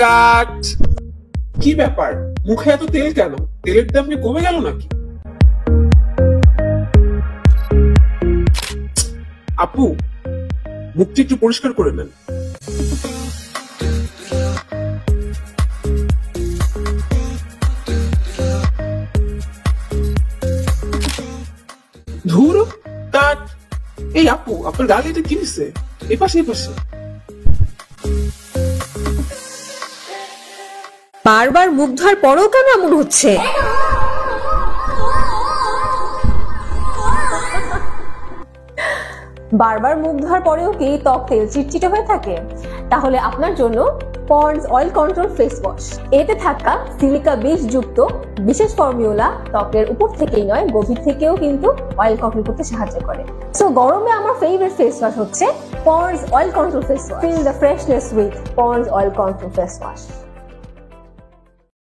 কাট। কি ব্যাপার, মুখে এত তেল কেন? তেলের দাম কি কমে গেল নাকি? আপু, মুখটা একটু পরিষ্কার করে নেন। ধুর, কাট। এই আপু, আপনার গালে এটা কি দিচ্ছে? এপাশে এপাশে। বারবার মুখ ধোয়ার পরেও কেন এমন হচ্ছে? বারবার মুখ ধোয়ার পরেও কি ত্বক তেল চিটচিটে হয়ে থাকে? তাহলে আপনার জন্য Pond's oil control face wash. এতে থাকা সিলিকা বীজ যুক্ত বিশেষ ফর্মুলা ত্বকের উপর থেকেই নয়, গভীর থেকেও কিন্তু অয়েল কন্ট্রোল করতে সাহায্য করে। সো গরমে আমার ফেভারিট ফেস ওয়াশ হচ্ছে Pond's oil control face wash. Feel the freshness with Pond's oil control face wash.